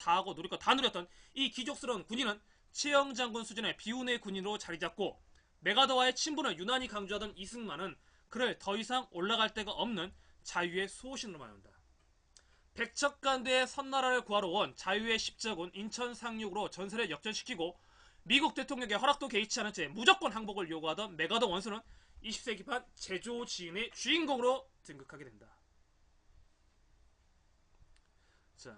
다 하고 누릴 거 다 누렸던 이 기족스러운 군인은 최영 장군 수준의 비운의 군인으로 자리잡고 메가더와의 친분을 유난히 강조하던 이승만은 그를 더 이상 올라갈 데가 없는 자유의 수호신으로 만든다. 백척간대의 선나라를 구하러 온 자유의 십자군 인천 상륙으로 전세를 역전시키고 미국 대통령의 허락도 개의치 않은 채 무조건 항복을 요구하던 메가더 원수는 20세기판 제조지인의 주인공으로 등극하게 된다. 자,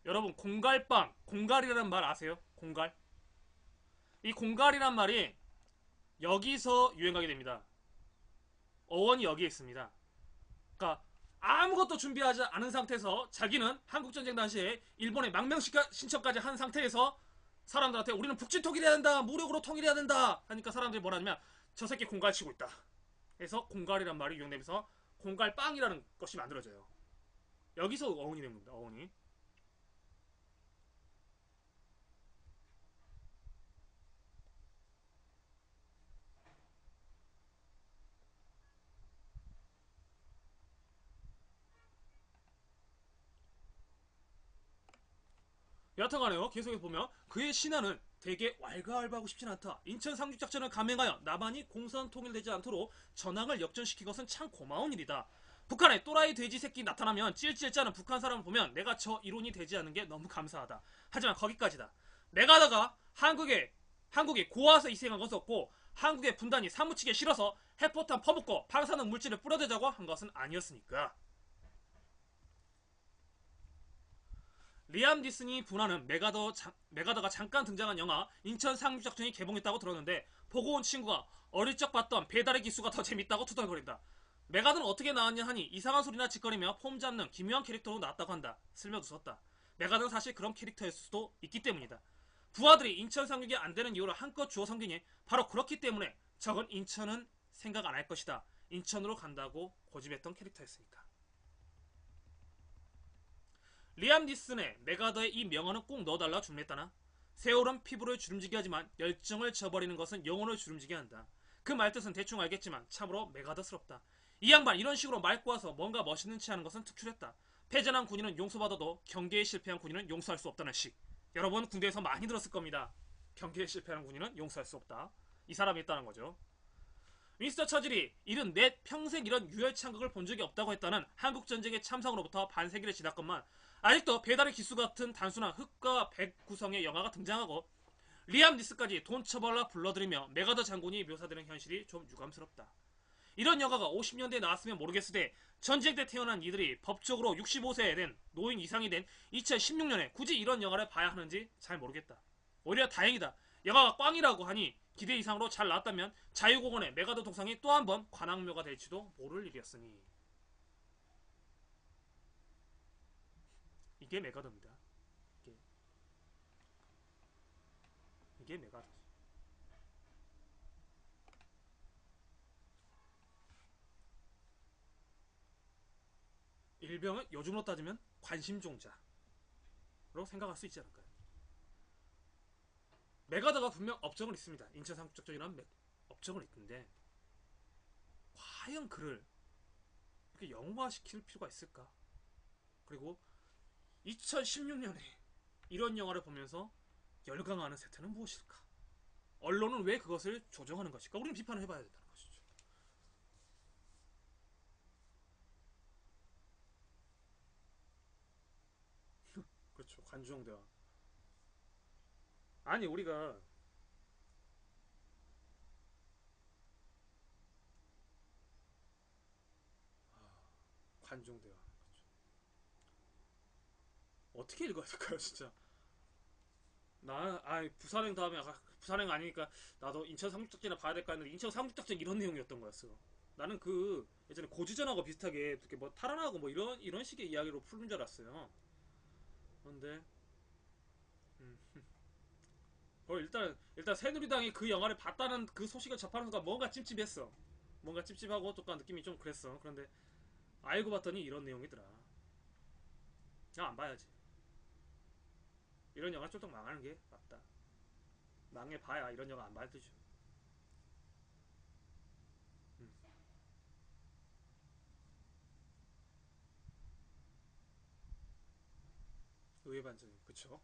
여러분 공갈빵, 공갈이라는 말 아세요? 공갈? 이 공갈이란 말이 여기서 유행하게 됩니다. 어원이 여기에 있습니다. 그러니까 아무것도 준비하지 않은 상태에서 자기는 한국전쟁 당시에 일본에 망명 신청까지 한 상태에서 사람들한테 우리는 북진 통일해야 된다, 무력으로 통일해야 된다 하니까 사람들이 뭐라냐면 저 새끼 공갈 치고 있다. 그래서 공갈이란 말이 유행되면서 공갈빵이라는 것이 만들어져요. 여기서 어원이 되는 겁니다. 어원이. 여하튼간에요. 계속해서 보면 그의 신하는 되게 왈가왈부하고 싶진 않다. 인천 상륙작전을 감행하여 남한이 공산 통일되지 않도록 전황을 역전시킨 것은 참 고마운 일이다. 북한에 또라이 돼지 새끼 나타나면 찔찔 짜는 북한 사람을 보면 내가 저 이론이 되지 않은 게 너무 감사하다. 하지만 거기까지다. 내가다가 한국이 고아서 희생한 것은 없고 한국의 분단이 사무치게 싫어서 해포탄 퍼붓고 방사능 물질을 뿌려대자고 한 것은 아니었으니까. 리암 니슨이 분하는 메가더가 잠깐 등장한 영화 인천 상륙작전이 개봉했다고 들었는데 보고 온 친구가 어릴 적 봤던 배달의 기수가 더 재밌다고 투덜거린다. 메가더는 어떻게 나왔냐 하니 이상한 소리나 짓거리며 폼 잡는 기묘한 캐릭터로 나왔다고 한다. 슬며 웃었다. 메가더는 사실 그런 캐릭터였을 수도 있기 때문이다. 부하들이 인천 상륙이 안 되는 이유를 한껏 주워 섬기니 바로 그렇기 때문에 적은 인천은 생각 안 할 것이다. 인천으로 간다고 고집했던 캐릭터였으니까. 리암 니슨의 메가더의 이 명언은 꼭 넣어달라 주문했다나? 세월은 피부를 주름지게 하지만 열정을 저버리는 것은 영혼을 주름지게 한다. 그 말뜻은 대충 알겠지만 참으로 메가더스럽다. 이 양반 이런 식으로 말 꼬아서 뭔가 멋있는 체 하는 것은 특출했다. 패전한 군인은 용서받아도 경계에 실패한 군인은 용서할 수 없다는 식. 여러분 군대에서 많이 들었을 겁니다. 경계에 실패한 군인은 용서할 수 없다. 이 사람이 있다는 거죠. 윈스터 처질이 74 평생 이런 유혈창극을 본 적이 없다고 했다는 한국전쟁의 참상으로부터 반세기를 지났건만 아직도 배달의 기수 같은 단순한 흑과 백 구성의 영화가 등장하고 리암 니스까지 돈 처벌라 불러들이며 메가더 장군이 묘사되는 현실이 좀 유감스럽다. 이런 영화가 50년대에 나왔으면 모르겠으되 전쟁 때 태어난 이들이 법적으로 65세에 된 노인 이상이 된 2016년에 굳이 이런 영화를 봐야 하는지 잘 모르겠다. 오히려 다행이다. 영화가 꽝이라고 하니 기대 이상으로 잘 나왔다면 자유공원의 메가더 동상이 또 한 번 관악묘가 될지도 모를 일이었으니. 이게 메가더입니다. 이게, 이게 메가더지. 일병은 요즘으로 따지면 관심종자로 생각할 수 있지 않을까요? 메가더가 분명 업적은 있습니다. 인천 상륙작전이라는 업적은 있는데 과연 그를 이렇게 영화시킬 필요가 있을까? 그리고 2016년에 이런 영화를 보면서 열광하는 세태는 무엇일까? 언론은 왜 그것을 조정하는 것일까? 우리는 비판을 해봐야 된다는 것이죠. 그렇죠. 관중대화. 아니 우리가 관중대화. 그렇죠. 어떻게 읽어야 될까요, 진짜? 부산행 다음에 부산행 아니니까 나도 인천 상륙작전이나 봐야 될까 했는데 인천 상륙작전 이런 내용이었던 거였어. 나는 그 예전에 고지전하고 비슷하게 이렇게 뭐 탈환하고 뭐 이런 식의 이야기로 푸는 줄 알았어요. 그런데 음, 일단 새누리당이 그 영화를 봤다는 그 소식을 접하는 순간 뭔가 찝찝했어. 뭔가 찝찝하고 똑같은 느낌이 좀 그랬어. 그런데 알고 봤더니 이런 내용이더라. 안 봐야지. 이런 영화 쫄딱 망하는 게 맞다. 망해봐야 이런 영화 안 봐야 되죠. 음. 의외 반전이. 그쵸.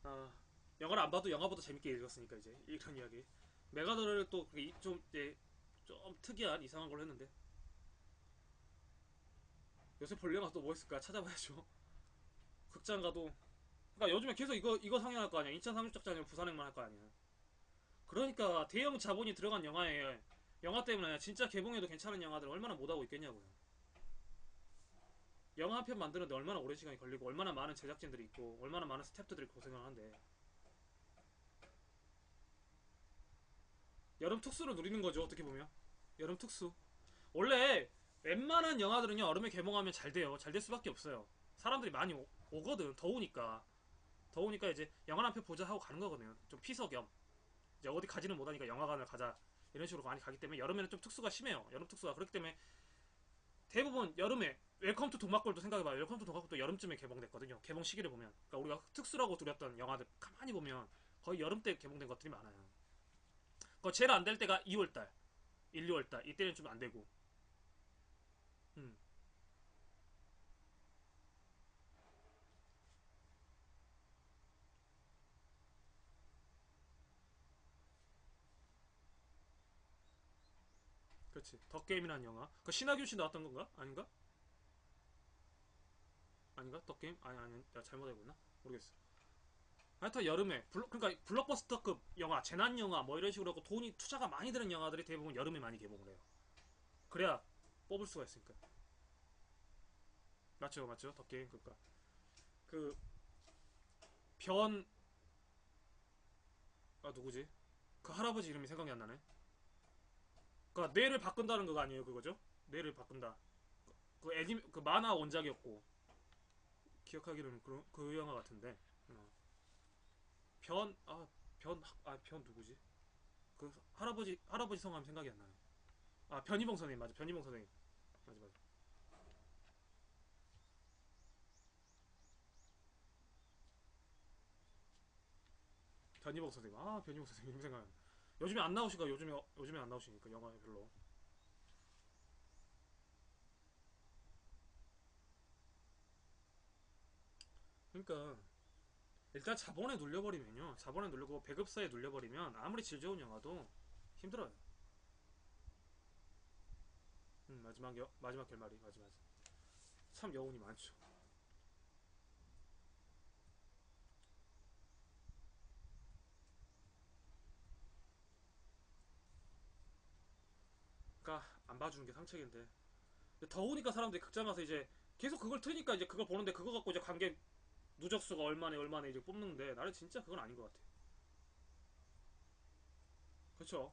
아, 영화를 안 봐도 영화보다 재밌게 읽었으니까 이제 이런 이야기. 메가더를 또 좀 이제 좀 특이한 이상한 걸로 했는데 요새 볼 영화 또 뭐 있을까 찾아봐야죠. 극장 가도 그러니까 요즘에 계속 이거 상영할 거 아니야. 인천 상륙작전이면 부산행만 할 거 아니야. 그러니까 대형 자본이 들어간 영화에 영화 때문에 진짜 개봉해도 괜찮은 영화들 얼마나 못하고 있겠냐고요. 영화 한 편 만드는데 얼마나 오랜 시간이 걸리고 얼마나 많은 제작진들이 있고 얼마나 많은 스태프들이 고생을 하는데 여름 특수를 누리는 거죠 어떻게 보면. 여름 특수. 원래 웬만한 영화들은요 여름에 개봉하면 잘 돼요. 잘 될 수밖에 없어요. 사람들이 많이 오거든. 더우니까 이제 영화 한 편 보자 하고 가는 거거든요. 좀 피서 겸 이제 어디 가지는 못하니까 영화관을 가자 이런 식으로 많이 가기 때문에 여름에는 좀 특수가 심해요. 여름 특수가 그렇기 때문에 대부분 여름에 웰컴 투 동막골도 생각해봐요. 웰컴 투 동막골도 여름쯤에 개봉됐거든요. 개봉 시기를 보면 그러니까 우리가 특수라고 두렸던 영화들 가만히 보면 거의 여름 때 개봉된 것들이 많아요. 그 제일 안 될 때가 2월달 1, 2월달 이때는 좀 안 되고 음 그렇지. 덕게임이라는 영화 그 신하균 씨 나왔던 건가? 아닌가? 아닌가? 덕게임? 아니 내가 잘못 알고 있나? 모르겠어. 하여튼 여름에 그러니까 블록버스터급 영화 재난 영화 뭐 이런 식으로 하고 돈이 투자가 많이 드는 영화들이 대부분 여름에 많이 개봉을 해요. 그래야 뽑을 수가 있으니까. 맞죠, 맞죠. 덕게임 그니까 그 변, 아 누구지? 그 할아버지 이름이 생각이 안 나네. 그니까 뇌를 바꾼다는 거 아니에요, 그거죠? 뇌를 바꾼다. 그 만화 원작이었고 기억하기로는 그 영화 같은데. 어. 변, 변 누구지? 그 할아버지 성함 생각이 안 나네. 아 변희봉 선생님 맞아, 변희봉 선생님 맞아 맞아. 변희봉 선생님, 아 변희봉 선생님 생각. 요즘에 안 나오시니까 요즘에 안 나오시니까 영화에 별로. 그러니까 일단 자본에 눌려버리면요. 자본에 눌리고 배급사에 눌려버리면 아무리 질 좋은 영화도 힘들어요. 마지막 결말이 맞아 맞아. 참 여운이 많죠. 그러니까 안 봐주는 게 상책인데. 더우니까 사람들이 극장 가서 이제 계속 그걸 트니까 이제 그걸 보는데 그거 갖고 이제 관객 누적수가 얼마네 이제 뽑는데 나는 진짜 그건 아닌 것 같아. 그렇죠.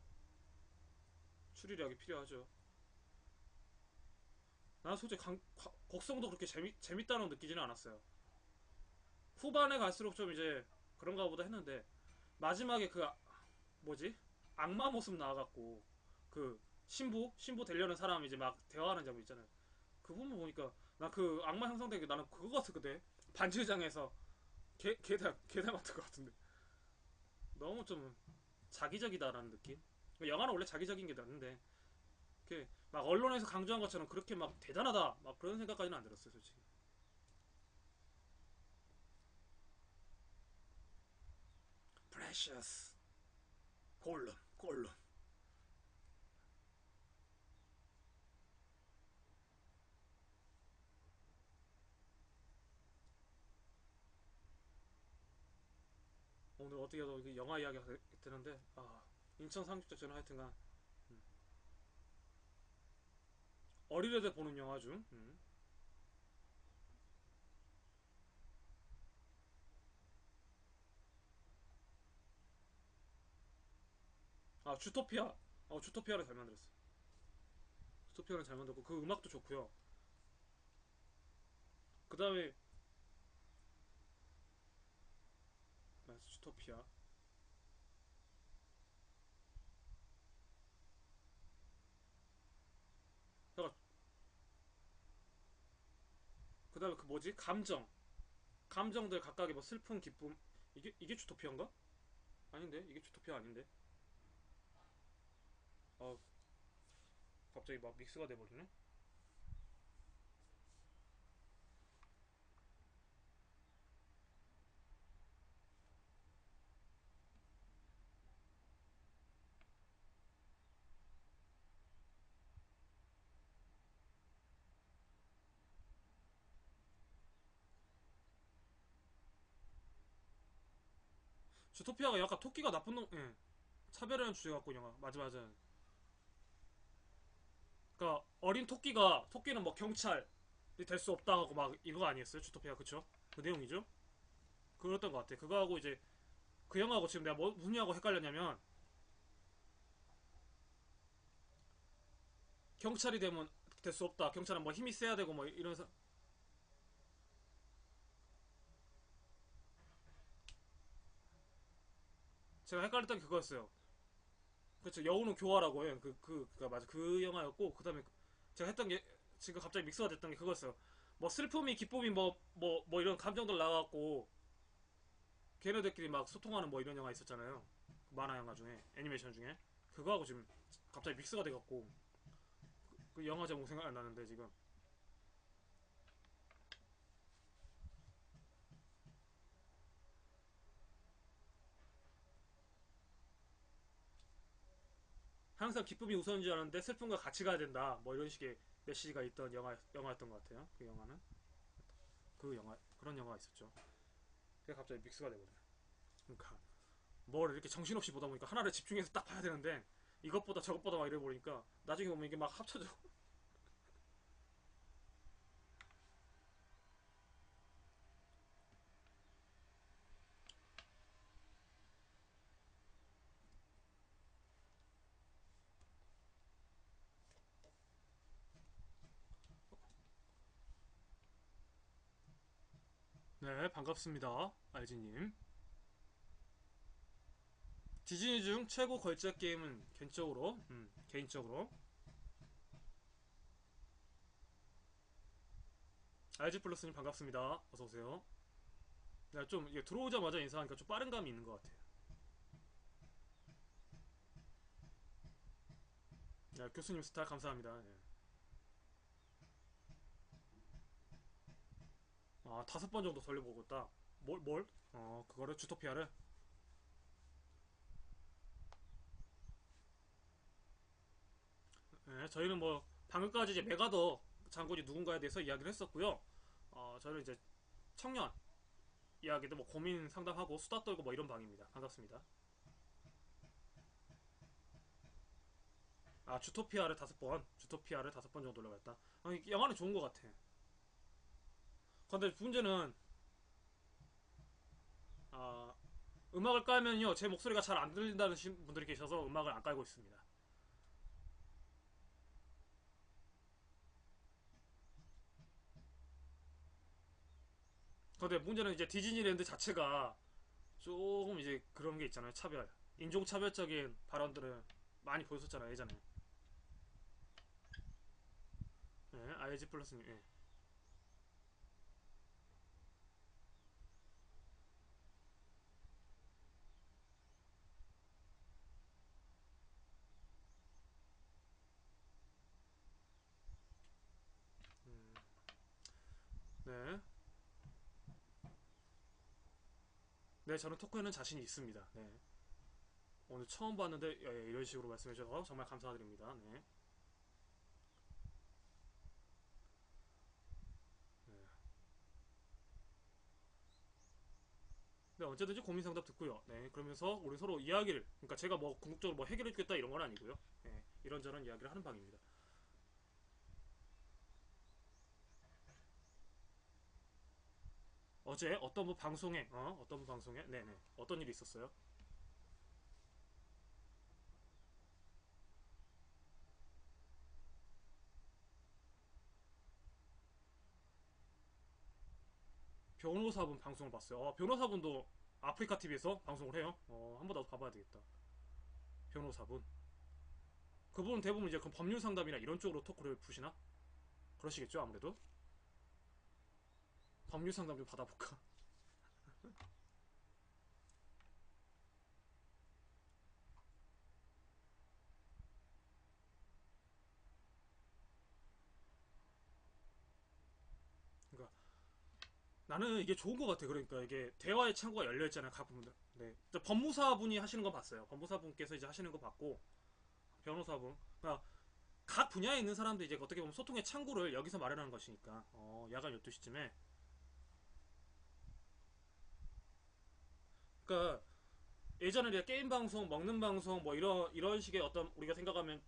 추리력이 필요하죠. 나는 솔직히 곡성도 그렇게 재밌다는 느끼지는 않았어요. 후반에 갈수록 좀 이제 그런가 보다 했는데 마지막에 뭐지? 악마 모습 나와갖고 그 신부 되려는 사람 이제 막 대화하는 장면 있잖아요. 그 부분 보니까 나 그 악마 형성되게 나는 그거 같았거든. 반지장에서 계단 같은 것 같은데 너무 좀 자기적이다라는 느낌. 영화는 원래 자기적인 게 낫는데 막 언론에서 강조한 것처럼 그렇게 막 대단하다 막 그런 생각까지는 안 들었어요 솔직히. 프레셔스 골룸. 오늘 어떻게 해서 영화 이야기가 되는데 인천 상륙작전은 하여튼간 어린애들 보는 영화 중 주토피아. 주토피아를 잘 만들었어. 주토피아는 잘 만들고 그 음악도 좋고요. 그 다음에 주토피아. 그 다음에 그 뭐지 감정들 각각의 뭐 슬픔 기쁨. 이게 주토피아인가? 아닌데 이게 주토피아 아닌데. 어 갑자기 막 믹스가 돼버리네. 주토피아가 약간 토끼가 나쁜 놈, 예. 차별하는 주제 갖고 영화. 맞아, 맞아. 그니까, 어린 토끼는 뭐 경찰이 될 수 없다 하고 막 이거 아니었어요? 주토피아, 그쵸? 그 내용이죠? 그랬던 것 같아. 그거하고 이제, 그 영화하고 지금 내가 무슨 영화하고 헷갈렸냐면, 경찰이 되면 될 수 없다. 경찰은 뭐 힘이 세야 되고 뭐 이러면서, 제가 헷갈렸던 게 그거였어요. 그렇죠. 여우는 교화라고 해요. 맞아. 그 영화였고, 그 다음에 제가 했던 게, 지금 갑자기 믹스가 됐던 게 그거였어요. 뭐 슬픔이, 기쁨이, 뭐 이런 감정들 나와갖고, 걔네들끼리 막 소통하는 뭐 이런 영화 있었잖아요. 만화 영화 중에, 애니메이션 중에. 그거하고 지금 갑자기 믹스가 돼갖고, 그 영화 제목 생각 안 나는데, 지금. 항상 기쁨이 우선인 줄 알았는데, 슬픔과 같이 가야 된다. 뭐 이런 식의 메시지가 있던 영화였던 것 같아요. 그 영화는. 그런 영화가 있었죠. 그게 갑자기 믹스가 돼버려. 그러니까. 뭘 이렇게 정신없이 보다 보니까 하나를 집중해서 딱 봐야 되는데 이것보다 저것보다 막 이래 버리니까 나중에 보면 이게 막 합쳐져. 네, 반갑습니다. 알지님. 디즈니 중 최고 걸작 게임은 개인적으로 알지 플러스님 반갑습니다. 어서 오세요. 내가 좀 이게 들어오자마자 인사하니까 좀 빠른 감이 있는 것 같아요. 네, 교수님 스타 감사합니다. 네. 아, 5번 정도 돌려보고 있다. 뭘? 그거를 주토피아를. 네, 저희는 뭐 방금까지 이제 메가더 장군이 누군가에 대해서 이야기를 했었고요. 저는 이제 청년 이야기도 뭐 고민 상담하고 수다 떨고 뭐 이런 방입니다. 반갑습니다. 아, 주토피아를 5번 정도 올라갔다. 영화는 좋은 것 같아. 근데 문제는 아, 음악을 깔면요 제 목소리가 잘 안 들린다는 분들이 계셔서 음악을 안 깔고 있습니다. 근데 문제는 이제 디즈니랜드 자체가 조금 이제 그런 게 있잖아요. 인종차별적인 발언들을 많이 보였었잖아요 예전에. 네, IG 플러스님. 예. 네. 네, 저는 토크에는 자신이 있습니다. 네. 오늘 처음 봤는데 예, 이런 식으로 말씀해 주셔서 정말 감사드립니다. 네. 네. 네, 언제든지 고민 상담 듣고요. 네, 그러면서 우리 서로 이야기를, 그러니까 제가 뭐 궁극적으로 뭐 해결해 주겠다 이런 건 아니고요. 네, 이런저런 이야기를 하는 방입니다. 어제 어떤 분 방송에, 네네, 어떤 일이 있었어요? 변호사분 방송을 봤어요. 변호사분도 아프리카 TV에서 방송을 해요. 한번 나도 봐봐야 되겠다. 변호사분. 그분은 대부분 이제 그 법률 상담이나 이런 쪽으로 토크를 푸시나? 그러시겠죠, 아무래도. 법률 상담 좀 받아볼까? 그러니까 나는 이게 좋은 것 같아. 그러니까 이게 대화의 창구가 열려 있잖아요, 각 부분들. 네. 법무사분이 하시는 거 봤어요. 법무사분께서 이제 하시는 거 봤고, 변호사분. 그러니까 각 분야에 있는 사람들이 이제 어떻게 보면 소통의 창구를 여기서 마련하는 것이니까. 야간 12시쯤에. 그러니까 예전에 이제 게임 방송, 먹는 방송, 뭐 이런 식의 어떤 우리가 생각하면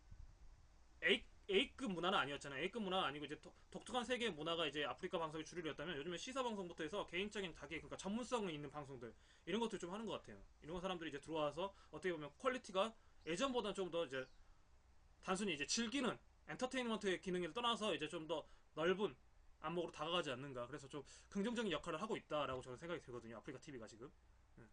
A급 문화는 아니었잖아요. A급 문화는 아니고 이제 독특한 세계의 문화가 이제 아프리카 방송의 주류였다면 요즘에 시사 방송부터 해서 개인적인 자기 그러니까 전문성이 있는 방송들 이런 것들 좀 하는 것 같아요. 이런 사람들이 이제 들어와서 어떻게 보면 퀄리티가 예전보다 좀 더 이제 단순히 이제 즐기는 엔터테인먼트의 기능을 떠나서 이제 좀 더 넓은 안목으로 다가가지 않는가. 그래서 좀 긍정적인 역할을 하고 있다라고 저는 생각이 들거든요. 아프리카 TV가 지금. 음.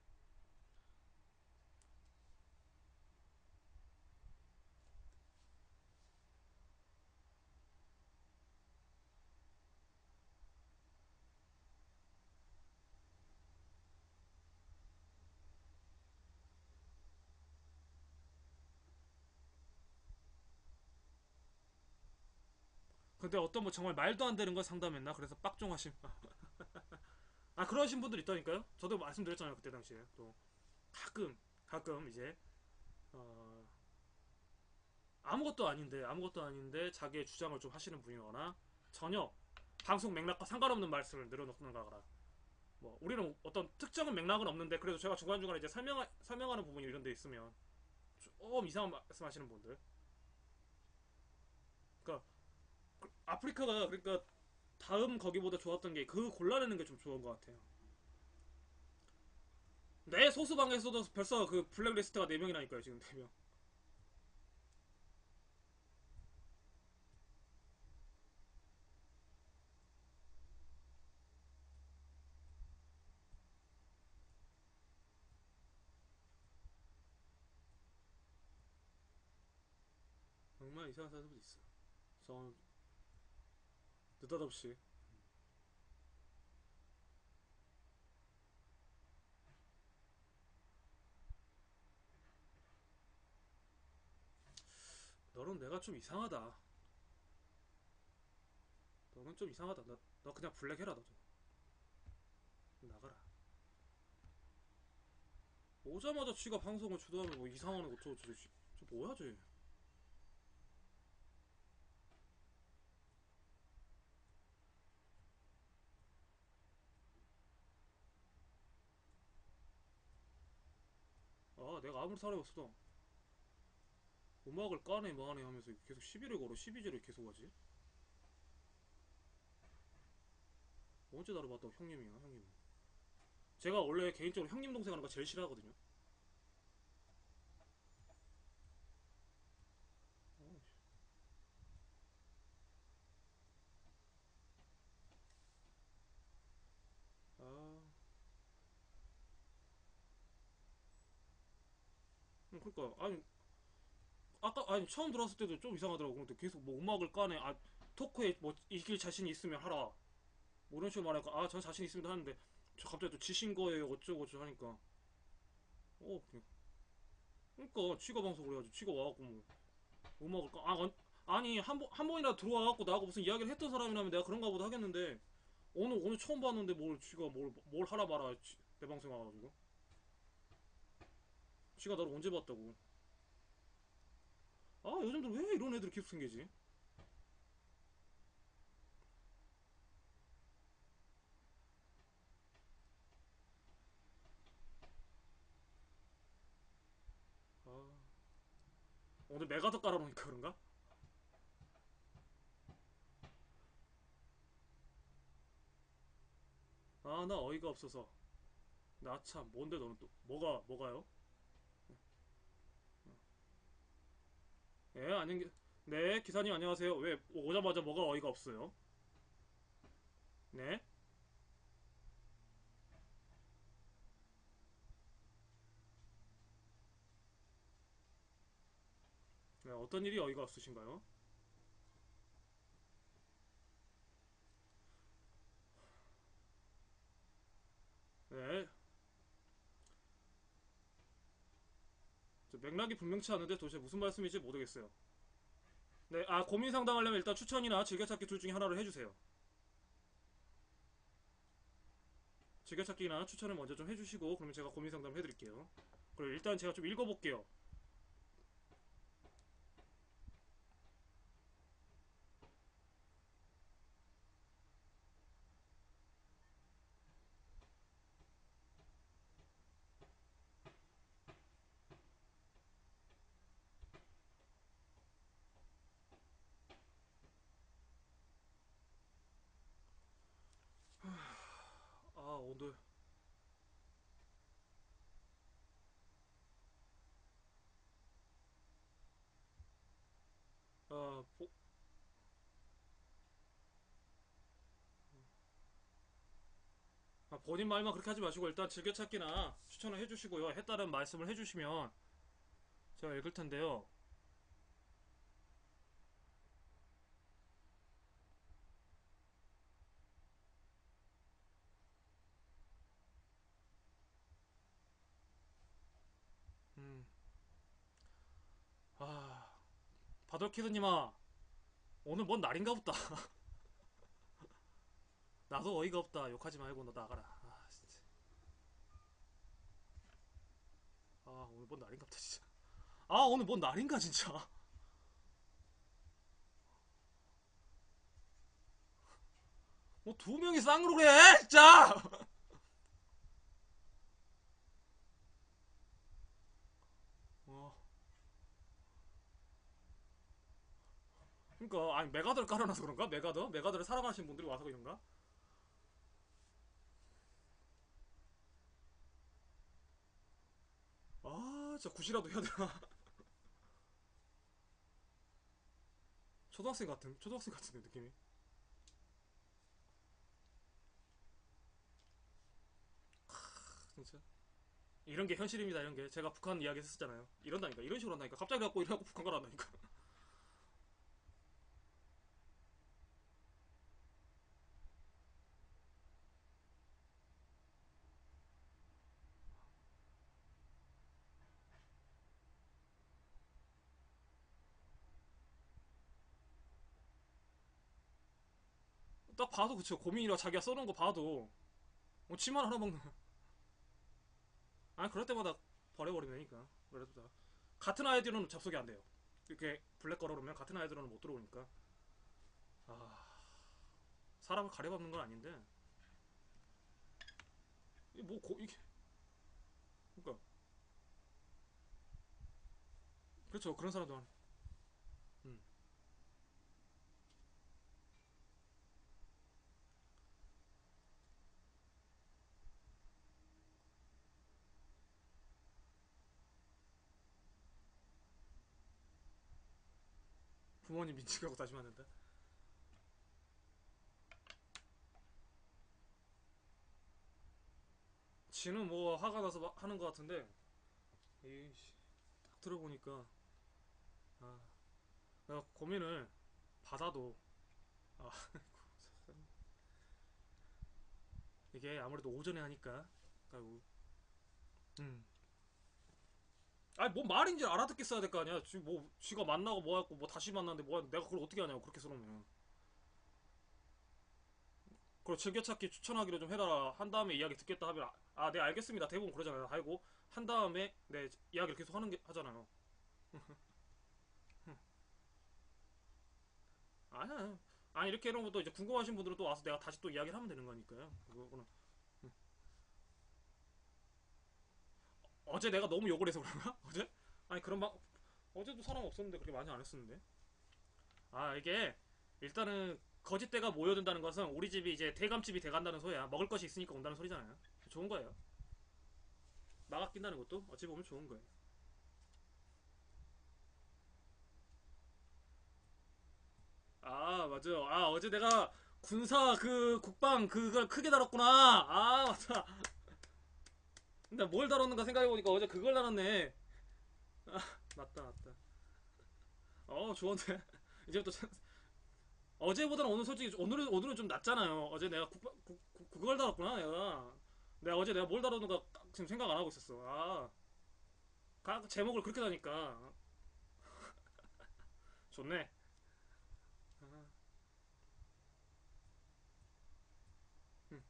근데 어떤 뭐 정말 말도 안 되는 걸 상담했나? 그래서 빡종하심. 아 그러신 분들 있다니까요. 저도 말씀드렸잖아요 그때 당시에. 또 가끔 이제 어, 아무것도 아닌데 자기의 주장을 좀 하시는 분이거나 전혀 방송 맥락과 상관없는 말씀을 늘어놓는다거나 뭐 우리는 어떤 특정한 맥락은 없는데 그래도 제가 중간중간에 이제 설명하는 부분이 이런 데 있으면 좀 이상한 말씀하시는 분들. 그러니까 아프리카가 그러니까 다음 거기보다 좋았던 게 그 골라내는 게 좀 좋은 것 같아요. 내 소수방에서도 벌써 그 블랙리스트가 4명이라니까요 지금 4명. 정말 이상한 사람도 있어. 저 느닷없이 너는 내가 좀 이상하다. 너는 좀 이상하다. 너 그냥 블랙 해라 너 좀. 나가라. 오자마자 지가 방송을 주도하면 뭐 이상한 거 어쩌고 저쩌고. 저 뭐야 쟤. 아 내가 아무리 사람이 없어도 음악을 까네 뭐하네 하면서 계속 시비를 걸어 시비질을 계속 하지. 언제 나를 봤다고 형님이야 형님. 제가 원래 개인적으로 형님 동생 하는 거 제일 싫어하거든요. 어, 아 그러니까 아니 아까 아니 처음 들어왔을 때도 좀 이상하더라고. 근데 계속 뭐 음악을 까네. 아 토크에 뭐 이길 자신이 있으면 하라. 뭐 이런 식으로 말하니까 아 저 자신 있습니다 하는데 저 갑자기 또 지신 거예요 어쩌고 저쩌고 하니까 그냥 그러니까 치가 방송을 해야지. 치가 와갖고 뭐 음악을 아니 한 번이나 들어와갖고 나하고 무슨 이야기를 했던 사람이라면 내가 그런가 보다 하겠는데 오늘 처음 봤는데 뭘 지가 뭘 하라 마라 내 방송 와가지고 지가 나를 언제 봤다고. 아 요즘들 왜 이런 애들이 계속 생기지. 아 오늘 메가더 깔아놓으니까 그런가. 아 나 어이가 없어서 나 참 뭔데 너는 또 뭐가요. 예 안녕 네 기사님 안녕하세요. 왜 오자마자 뭐가 어이가 없어요. 네, 네 어떤 일이 어이가 없으신가요. 네 맥락이 분명치 않은데 도대체 무슨 말씀인지 모르겠어요. 네, 아 고민 상담하려면 일단 추천이나 즐겨찾기 둘 중에 하나를 해주세요. 즐겨찾기나 추천을 먼저 좀 해주시고 그러면 제가 고민 상담 해드릴게요. 그리고 일단 제가 좀 읽어볼게요. 오늘 어, 본인 말만 그렇게 하지 마시고 일단 즐겨찾기나 추천을 해주시고요. 했다는 말씀을 해주시면 제가 읽을 텐데요. 음, 아, 바돌키드님아, 오늘 뭔 날인가 보다. 나도 어이가 없다. 욕하지 말고 너 나가라. 아, 진짜. 아, 오늘 뭔 날인가 보다, 진짜. 아, 오늘 뭔 날인가, 진짜. 뭐 두 명이 쌍으로 그래, 진짜! 어, 그니까, 아니, 메가더를 깔아놔서 그런가? 메가더? 메가더를 사랑하시는 분들이 와서 그런가? 아, 진짜 굿이라도 해야 되나? 초등학생 같은데, 느낌이. 진짜. 이런 게 현실입니다, 이런 게. 제가 북한 이야기 했었잖아요. 이런다니까. 이런 식으로 한다니까. 갑자기 갖고 이래갖고 북한 가란다니까. 딱 봐도 그쵸. 고민이라 자기가 써놓은 거 봐도. 치마 하나 먹는. 아니, 그럴 때마다 버려버리면 되니까. 그래도 다. 같은 아이디로는 접속이 안 돼요. 이렇게 블랙 걸어놓으면 같은 아이디로는 못 들어오니까. 아, 사람을 가려잡는 건 아닌데. 이게 뭐, 이게. 그니까. 그렇죠. 그런 사람도 한. 음. 부모님 민치하고 다시 만난다. 지는 뭐 화가 나서 하는 것 같은데. 이씨. 딱 들어보니까. 아, 내가 고민을 받아도. 아, 이게 아무래도 오전에 하니까. 아이고. 음. 아니 뭐 말인지 알아듣겠어야 될 거 아니야. 지금 뭐 지가 만나고 뭐 했고 뭐 다시 만났는데 뭐 내가 그걸 어떻게 하냐고 그렇게 써놓으면. 그리고 즐겨찾기 추천하기로 좀 해달라 한 다음에 이야기 듣겠다 하면 네 알겠습니다. 대부분 그러잖아요. 하고 한 다음에 네 이야기를 계속 하는 게 하잖아요. 아니야. 아니 이렇게 해놓으면 또 이제 궁금하신 분들은 또 와서 내가 다시 또 이야기를 하면 되는 거니까요. 그거는 어제 내가 너무 욕을 해서 그런가? 어제? 아니 그런 막 어제도 사람 없었는데 그렇게 많이 안 했었는데. 이게 일단은 거짓대가 모여든다는 것은 우리 집이 이제 대감집이 돼간다는 소리야. 먹을 것이 있으니까 온다는 소리잖아요. 좋은 거예요. 나가 낀다는 것도 어찌 보면 좋은 거예요. 맞아. 어제 내가 군사 그 국방 그걸 크게 다뤘구나. 맞다. 근데 뭘 다뤘는가 생각해보니까 어제 그걸 다뤘네. 맞다. 좋은데. 이제부터 어제보다는 오늘 솔직히 오늘은 좀 낫잖아요. 어제 내가 그걸 다뤘구나 내가. 어제 내가 뭘 다뤘는가 지금 생각 안 하고 있었어. 제목을 그렇게 다니까 좋네. 아, 음.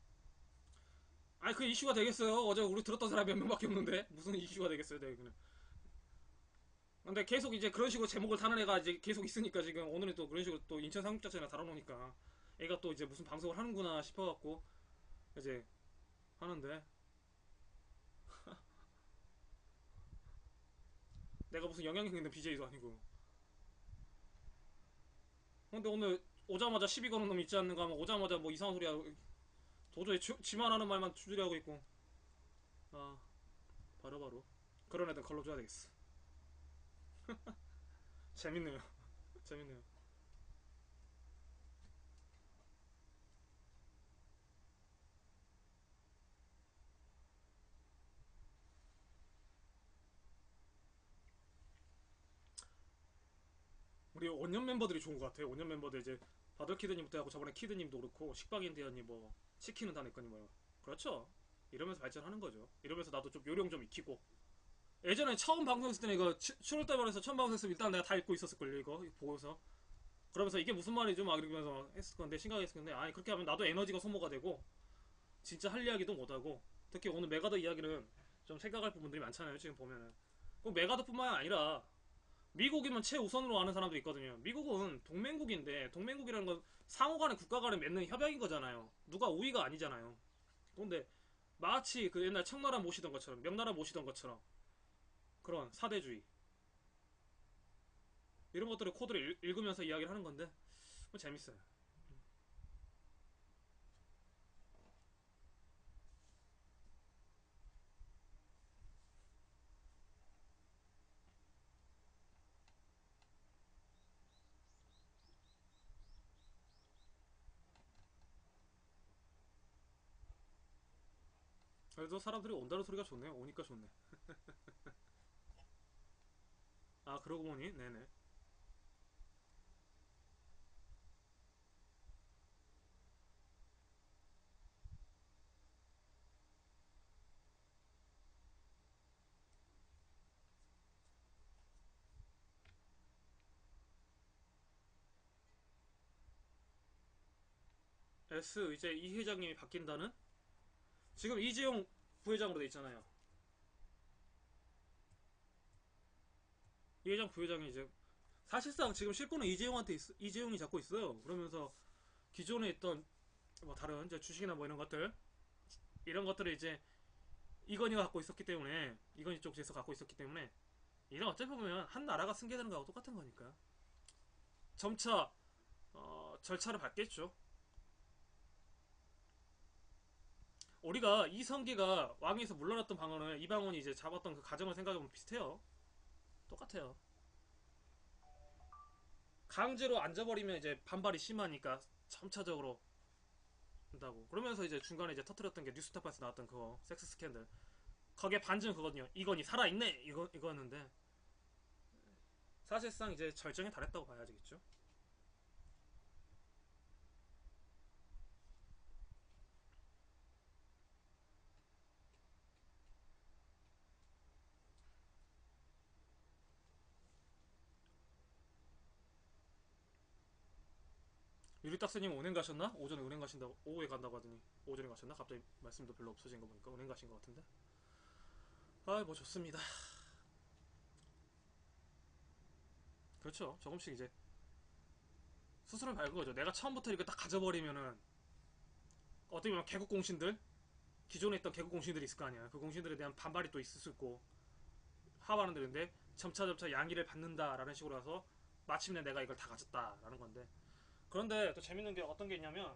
아니 그 이슈가 되겠어요. 어제 우리 들었던 사람이 몇 명밖에 없는데 무슨 이슈가 되겠어요, 네, 그냥. 근데 계속 이제 그런 식으로 제목을 다는 애가 이제 계속 있으니까 지금 오늘은 또 그런 식으로 또 인천 상륙작전이나 다뤄놓으니까 애가 또 이제 무슨 방송을 하는구나 싶어갖고 이제 하는데 내가 무슨 영향력 있는 BJ도 아니고. 근데 오늘 오자마자 시비 거는 놈 있지 않는가 하면 오자마자 뭐 이상한 소리 하고 도저히 지만 하는 말만 추주리 하고 있고. 아, 바로바로 그런 애들 걸러줘야 되겠어. 재밌네요. 재밌네요. 우리 원년 멤버들이 좋은 것 같아요. 원년 멤버들 이제 바들키드님부터 하고 저번에 키드님도 그렇고 식빵인디언님 뭐 치킨은 다 내거니 뭐 그렇죠. 이러면서 발전하는 거죠. 이러면서 나도 좀 요령 좀 익히고. 예전에 처음 방송했을 때는 이거 출월달만해서 처음 방송했으면 일단 내가 다 읽고 있었을걸요. 이거 보고서 그러면서 이게 무슨 말이죠 막 이러면서 했을 건데 심각했을 건데 아니 그렇게 하면 나도 에너지가 소모가 되고 진짜 할 이야기도 못하고 특히 오늘 메가더 이야기는 좀 생각할 부분들이 많잖아요. 지금 보면은 꼭 메가더뿐만 아니라 미국이면 최우선으로 아는 사람도 있거든요. 미국은 동맹국인데 동맹국이라는 건 상호 간에 국가 간에 맺는 협약인 거잖아요. 누가 우위가 아니잖아요. 근데 마치 그 옛날 청나라 모시던 것처럼 명나라 모시던 것처럼 그런 사대주의 이런 것들을 코드를 읽으면서 이야기를 하는 건데 뭐 재밌어요. 그래도 사람들이 온다는 소리가 좋네요. 오니까 좋네. 아 그러고 보니 네네. S 이제 이 회장님이 바뀐다는? 지금 이재용 부회장으로 돼 있잖아요. 이 회장 부회장이 이제 사실상 지금 실권은 이재용이 잡고 있어요. 그러면서 기존에 있던 뭐 다른 이제 주식이나 뭐 이런 것들을 이제 이건희가 갖고 있었기 때문에 이건희 쪽에서 갖고 있었기 때문에 이런 어차피 보면 한 나라가 승계되는 거하고 똑같은 거니까 점차 절차를 밟겠죠. 우리가 이성계가 왕위에서 물러났던 방언을 이방원이 이제 잡았던 그 과정을 생각해보면 비슷해요. 똑같아요. 강제로 앉아버리면 이제 반발이 심하니까 점차적으로 한다고. 그러면서 이제 중간에 이제 터트렸던 게 뉴스타파에서 나왔던 그거 섹스 스캔들. 거기에 반증 그거든요. 이건이 살아있네 이거였는데 사실상 이제 절정에 달했다고 봐야겠죠. 유리딱스님 은행 가셨나? 오전에 은행 가신다고 오후에 간다고 하더니 오전에 가셨나? 갑자기 말씀도 별로 없어진 거 보니까 은행 가신 것 같은데. 아 뭐 좋습니다. 그렇죠. 조금씩 이제 수술을 밟은 거죠. 내가 처음부터 이렇게 딱 가져버리면은 어떻게 보면 개국 공신들 기존에 있던 개국 공신들이 있을 거 아니야. 그 공신들에 대한 반발이 또 있을 수 있고 하부하는 들인데 점차 양의를 받는다라는 식으로 해서 마침내 내가 이걸 다 가졌다라는 건데 그런데 또 재밌는 게 어떤 게 있냐면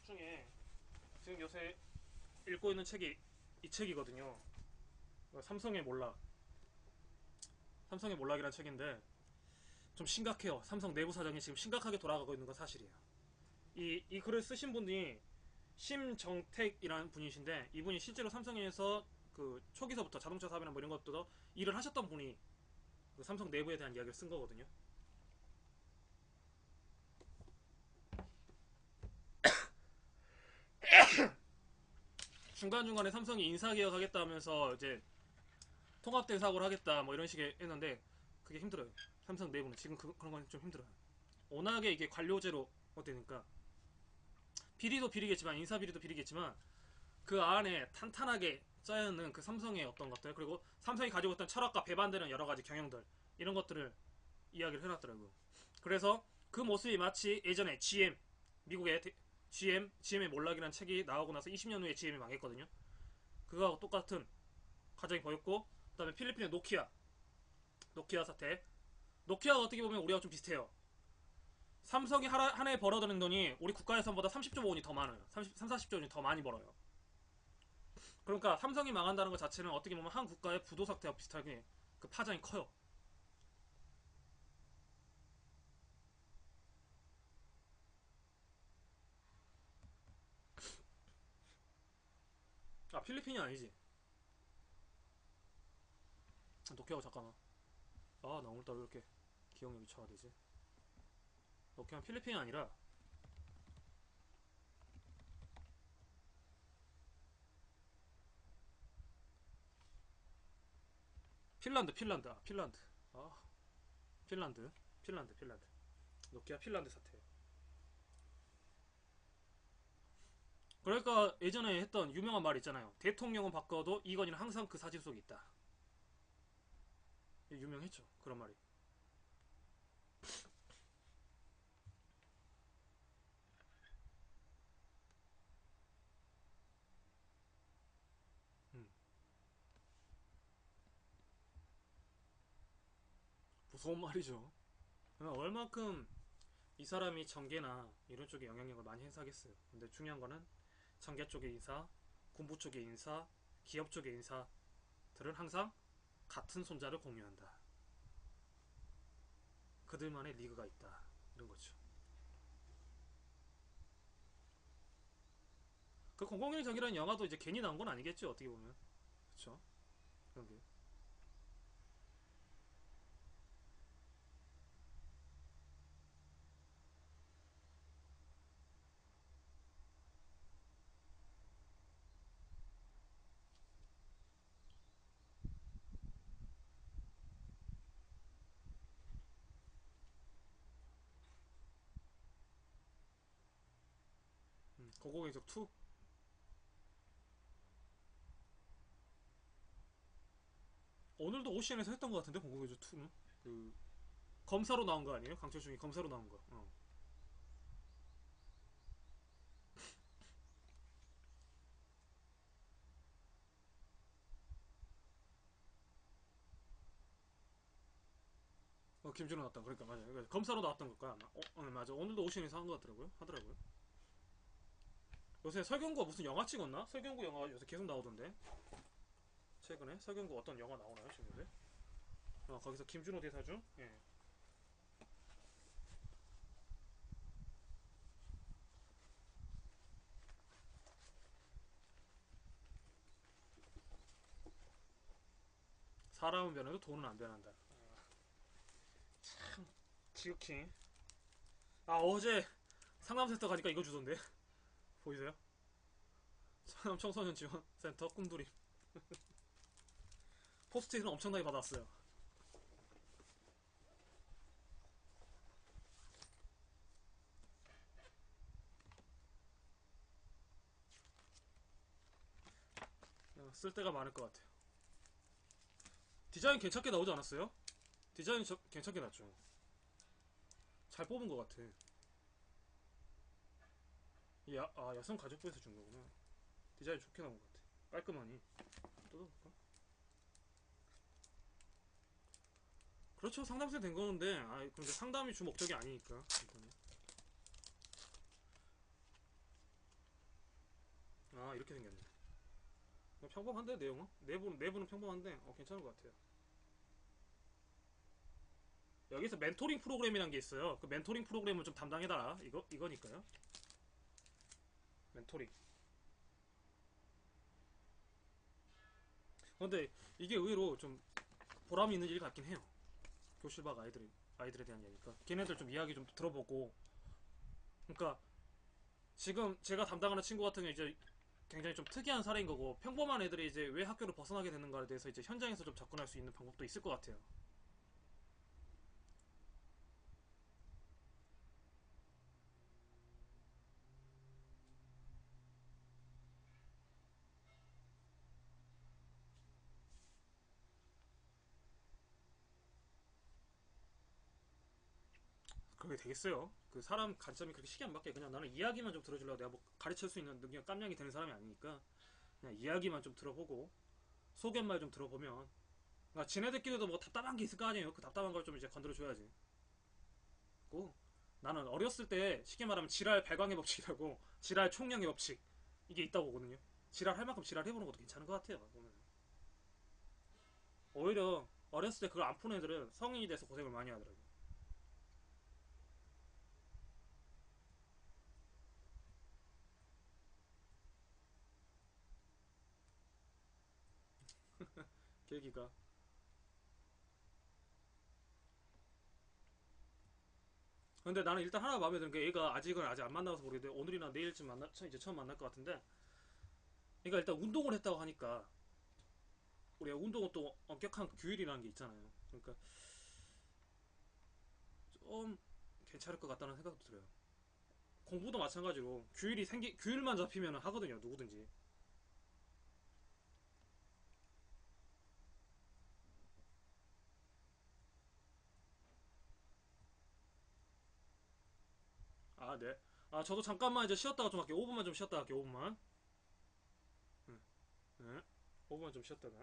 중에 지금 요새 읽고 있는 책이 이 책이거든요. 삼성의 몰락. 삼성의 몰락이라는 책인데 좀 심각해요. 삼성 내부 사정이 지금 심각하게 돌아가고 있는 건 사실이에요. 이 글을 쓰신 분이 심정택이라는 분이신데 이분이 실제로 삼성에서 그 초기서부터 자동차 사업이나 뭐 이런 것도 일을 하셨던 분이 그 삼성 내부에 대한 이야기를 쓴 거거든요. 중간중간에 삼성이 인사개혁하겠다 하면서 이제 통합된 사고를 하겠다 뭐 이런 식의 했는데 그게 힘들어요. 삼성 내부는 지금 그런 건 좀 힘들어요. 워낙에 이게 관료제로 되니까 비리도 비리겠지만 인사 비리도 비리겠지만 그 안에 탄탄하게 짜여있는 그 삼성의 어떤 것들 그리고 삼성이 가지고 있던 철학과 배반되는 여러 가지 경영들 이런 것들을 이야기를 해놨더라고요. 그래서 그 모습이 마치 예전에 GM 미국의 GM의 몰락이라는 책이 나오고 나서 20년 후에 GM이 망했거든요. 그거하고 똑같은 과정이 보였고 그다음에 필리핀의 노키아 사태 노키아가 어떻게 보면 우리하고 좀 비슷해요. 삼성이 한 해에 벌어들이는 돈이 우리 국가 예산보다 30조 원이 더 많아요. 40조 원이 더 많이 벌어요. 그러니까 삼성이 망한다는 것 자체는 어떻게 보면 한 국가의 부도 사태와 비슷하게 그 파장이 커요. 아, 필리핀이 아니지. 노키아가 잠깐만. 아, 나 오늘따라 왜 이렇게 기억력이 저하되지? 노키아는 필리핀이 아니라 핀란드. 아, 핀란드. 아, 핀란드. 노키아 핀란드 사태. 그러니까 예전에 했던 유명한 말 있잖아요. 대통령은 바꿔도 이건희는 항상 그 사진 속에 있다. 유명했죠. 그런 말이. 음, 무서운 말이죠. 얼만큼 이 사람이 정계나 이런 쪽에 영향력을 많이 행사하겠어요. 근데 중요한 거는 정계 쪽의 인사, 군부 쪽의 인사, 기업 쪽의 인사들은 항상 같은 손자를 공유한다. 그들만의 리그가 있다. 이런 거죠. 그 001 적이라는 영화도 이제 괜히 나온 건 아니겠죠. 어떻게 보면. 그렇죠. 그런 게. 001 적 2? 오늘도 오션에서 했던 것 같은데 001 적 2는 그 검사로 나온 거 아니에요? 강철중이 검사로 나온 거. 김준호 나왔다. 그러니까 맞아요. 그러니까 검사로 나왔던 걸 거야 아마. 맞아. 오늘도 오션에서 한 것 같더라고요. 하더라고요. 요새 설경구가 무슨 영화 찍었나? 설경구 영화 요새 계속 나오던데. 최근에 설경구 어떤 영화 나오나요 지금 요새? 거기서 김준호 대사 중? 예. 사람은 변해도 돈은 안 변한다. 참 지극히. 아, 어제 상담센터 가니까 이거 주던데. 보이세요? 상암 청소년 지원센터 꿈돌이. 포스트잇은 엄청나게 받았어요. 쓸 데가 많을 것 같아요. 디자인 괜찮게 나오지 않았어요? 디자인 괜찮게 났죠. 잘 뽑은 것 같아. 여성 가족부에서 준 거구나. 디자인 좋게 나온 것 같아. 깔끔하니. 뜯어볼까? 그렇죠. 상담세 된 거는데, 근데 상담이 주 목적이 아니니까. 일단은. 이렇게 생겼네. 평범한데, 내용은? 내부는 평범한데, 괜찮은 것 같아요. 여기서 멘토링 프로그램이란 게 있어요. 그 멘토링 프로그램을 좀 담당해달라. 이거니까요. 멘토링. 근데 이게 의외로 좀 보람이 있는 일 같긴 해요. 교실 밖 아이들에 대한 얘기니까. 걔네들 좀 이야기 좀 들어보고. 그러니까 지금 제가 담당하는 친구 같은 경우 이제 굉장히 좀 특이한 사례인 거고 평범한 애들이 이제 왜 학교를 벗어나게 되는가에 대해서 이제 현장에서 좀 접근할 수 있는 방법도 있을 것 같아요. 그게 되겠어요. 그 사람 관점이 그렇게 시계 안 받게 그냥 나는 이야기만 좀 들어주려고 내가 뭐 가르칠 수 있는 능력 깜냥이 되는 사람이 아니니까 그냥 이야기만 좀 들어보고 소견말 좀 들어보면 지네들끼리도 뭐 답답한 게 있을 거 아니에요. 그 답답한 걸 좀 이제 건드려 줘야지. 고 나는 어렸을 때 쉽게 말하면 지랄 발광의 법칙이라고 지랄 총량의 법칙 이게 있다고 보거든요. 지랄 할 만큼 지랄 해보는 것도 괜찮은 것 같아요. 보면. 오히려 어렸을 때 그걸 안 푸는 애들은 성인이 돼서 고생을 많이 하더라고. 계기가. 근데 나는 일단 하나 마음에 드는 게 얘가 아직 안 만나서 모르겠는데 오늘이나 내일쯤 이제 처음 만날 것 같은데 얘가 일단 운동을 했다고 하니까 우리가 운동은 또 엄격한 규율이라는 게 있잖아요. 그러니까 좀 괜찮을 것 같다는 생각도 들어요. 공부도 마찬가지로 규율만 잡히면 하거든요. 누구든지. 아, 네. 아, 저도 잠깐만 이제 쉬었다가 좀 할게요. 5분만 좀 쉬었다 할게요. 5분만. 네. 네. 5분만 좀 쉬었다가.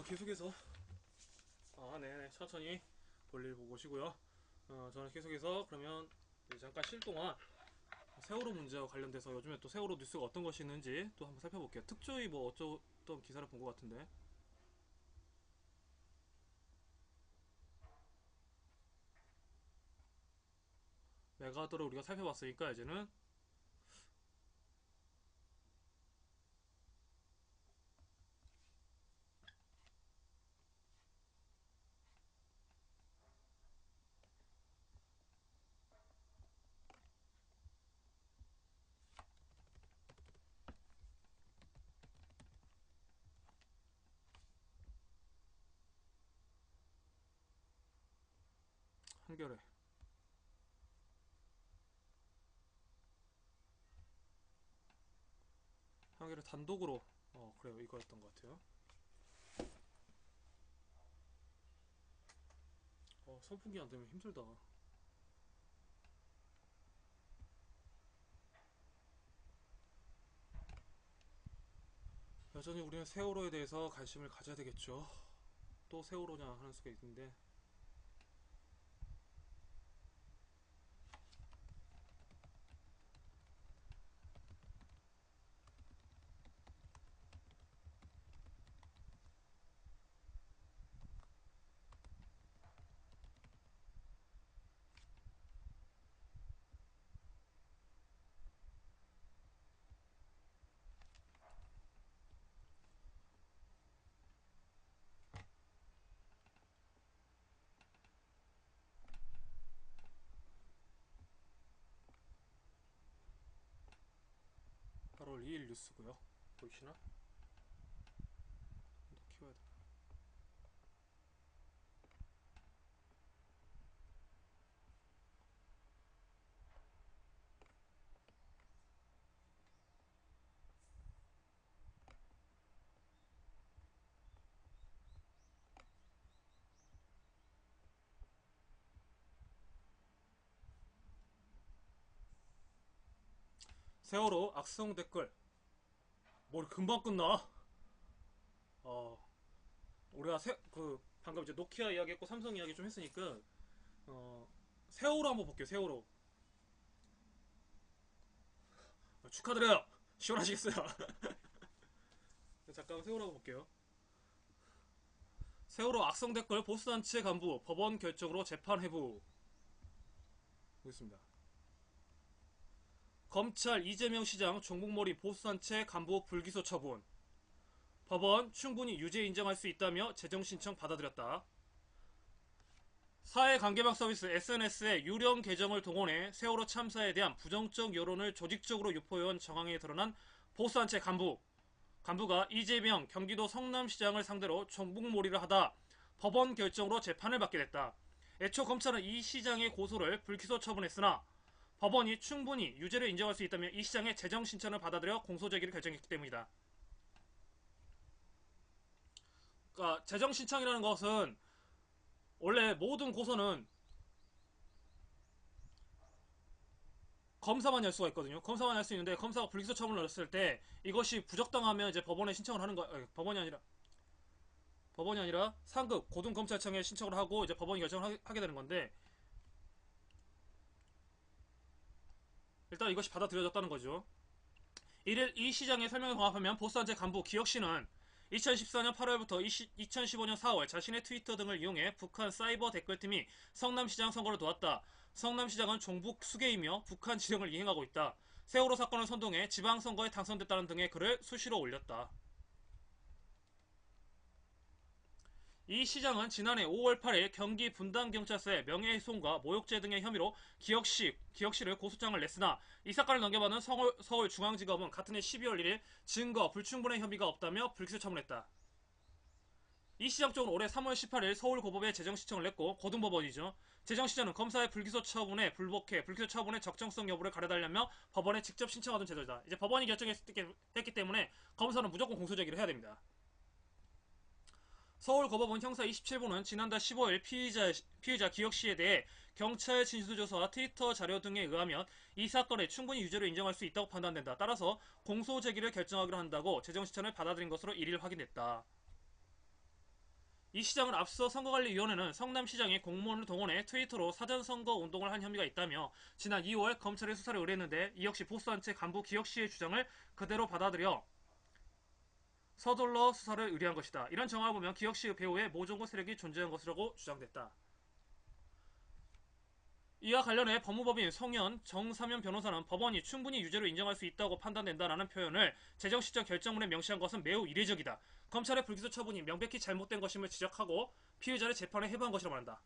계속해서 네네 천천히 볼일 보고 오시고요. 저는 계속해서 그러면 잠깐 쉴 동안 세월호 문제와 관련돼서 요즘에 또 세월호 뉴스가 어떤 것이 있는지 또 한번 살펴볼게요. 특조위 뭐 어쩌던 기사를 본 것 같은데. 메가더를 우리가 살펴봤으니까 이제는 한겨레 한겨레 단독으로 그래요 이거였던 것 같아요. 선풍기 안 되면 힘들다. 여전히 우리는 세월호에 대해서 관심을 가져야 되겠죠. 또 세월호냐 하는 수가 있는데 (8월 2일) 뉴스고요. 보이시나? 더 키워야 돼. 세월호 악성 댓글 뭘 금방 끝나? 어 우리가 방금 이제 노키아 이야기했고 삼성 이야기 좀 했으니까 어 세월호 한번 볼게요. 세월호 축하드려요. 시원하시겠어요? 잠깐 세월호 한번 볼게요. 세월호 악성 댓글 보수단체 간부 법원 결정으로 재판 회부. 보겠습니다. 검찰 이재명 시장 종북몰이 보수단체 간부 불기소 처분. 법원 충분히 유죄 인정할 수 있다며 재정신청 받아들였다. 사회관계망 서비스 SNS에 유령 계정을 동원해 세월호 참사에 대한 부정적 여론을 조직적으로 유포해온 정황에 드러난 보수단체 간부가 이재명 경기도 성남시장을 상대로 종북몰이를 하다 법원 결정으로 재판을 받게 됐다. 애초 검찰은 이 시장의 고소를 불기소 처분했으나 법원이 충분히 유죄를 인정할 수 있다며 이 시장의 재정 신청을 받아들여 공소 제기를 결정했기 때문이다. 그러니까 재정 신청이라는 것은 원래 모든 고소는 검사만 할 수가 있거든요. 검사만 할 수 있는데 검사가 불기소 처분을 했을 때 이것이 부적당하면 이제 법원에 신청을 하는 거. 법원이 아니라 상급 고등검찰청에 신청을 하고 이제 법원이 결정을 하게 되는 건데 일단 이것이 받아들여졌다는 거죠. 이를 이 시장의 설명을 종합하면 보수단체 간부 기혁씨는 2014년 8월부터 2015년 4월 자신의 트위터 등을 이용해 북한 사이버 댓글팀이 성남시장 선거를 도왔다. 성남시장은 종북 수계이며 북한 지령을 이행하고 있다. 세월호 사건을 선동해 지방선거에 당선됐다는 등의 글을 수시로 올렸다. 이 시장은 지난해 5월 8일 경기 분당경찰서에 명예훼손과 모욕죄 등의 혐의로 기혁씨를 고소장을 냈으나 이 사건을 넘겨받은 서울중앙지검은 같은 해 12월 1일 증거 불충분의 혐의가 없다며 불기소 처분했다. 이 시장 쪽은 올해 3월 18일 서울고법에 재정신청을 냈고 고등법원이죠. 재정신청은 검사의 불기소 처분에 불복해 불기소 처분의 적정성 여부를 가려달라며 법원에 직접 신청하던 제도이다. 이제 법원이 결정했기 때문에 검사는 무조건 공소제기를 해야 됩니다. 서울고법원 형사 27부는 지난달 15일 피의자 기혁씨에 대해 경찰 진술조사와 트위터 자료 등에 의하면 이 사건에 충분히 유죄를 인정할 수 있다고 판단된다. 따라서 공소 제기를 결정하기로 한다고 재정신청을 받아들인 것으로 1일 확인됐다. 이 시장을 앞서 선거관리위원회는 성남시장이 공무원을 동원해 트위터로 사전선거 운동을 한 혐의가 있다며 지난 2월 검찰에 수사를 의뢰했는데 이 역시 보수단체 간부 기혁씨의 주장을 그대로 받아들여 서둘러 수사를 의뢰한 것이다. 이런 정황을 보면 기혁씨의 배후에 모종고 세력이 존재한 것이라고 주장됐다. 이와 관련해 법무법인 성현 정사면 변호사는 법원이 충분히 유죄로 인정할 수 있다고 판단된다라는 표현을 재정시적 결정문에 명시한 것은 매우 이례적이다. 검찰의 불기소 처분이 명백히 잘못된 것임을 지적하고 피의자를 재판에 회부한 것이라고 말한다.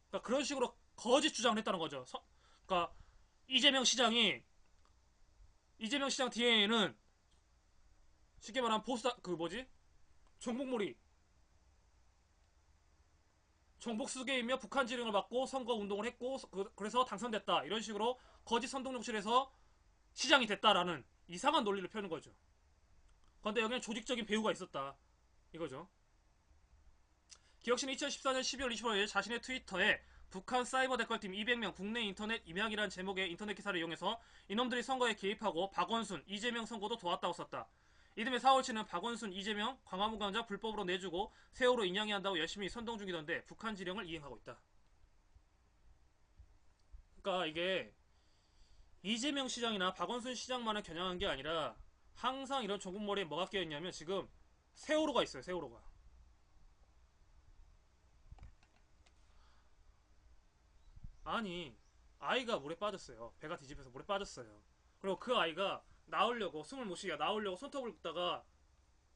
그러니까 그런 식으로 거짓 주장을 했다는 거죠. 그러니까 이재명 시장이 이재명 시장 뒤에는 쉽게 말하면 보수 그 뭐지 정복몰이 정복 수계이며 북한 지령을 받고 선거 운동을 했고 그래서 당선됐다 이런 식으로 거짓 선동 용실에서 시장이 됐다라는 이상한 논리를 펴는 거죠. 그런데 여기는 조직적인 배후가 있었다 이거죠. 기혁씨는 2014년 12월 25일 자신의 트위터에 북한 사이버 댓글팀 200명 국내 인터넷 임약이라는 제목의 인터넷 기사를 이용해서 이놈들이 선거에 개입하고 박원순, 이재명 선거도 도왔다고 썼다. 이듬해 4월치는 박원순, 이재명, 광화문 광장 불법으로 내주고 세월호 인양이 한다고 열심히 선동 중이던데 북한 지령을 이행하고 있다. 그러니까 이게 이재명 시장이나 박원순 시장만을 겨냥한 게 아니라 항상 이런 정국머리에 뭐가 끼어있냐면 지금 세월호가 있어요. 세월호가. 아니 아이가 물에 빠졌어요. 배가 뒤집혀서 물에 빠졌어요. 그리고 그 아이가 나오려고 숨을 못 쉬게 나오려고 손톱을 긋다가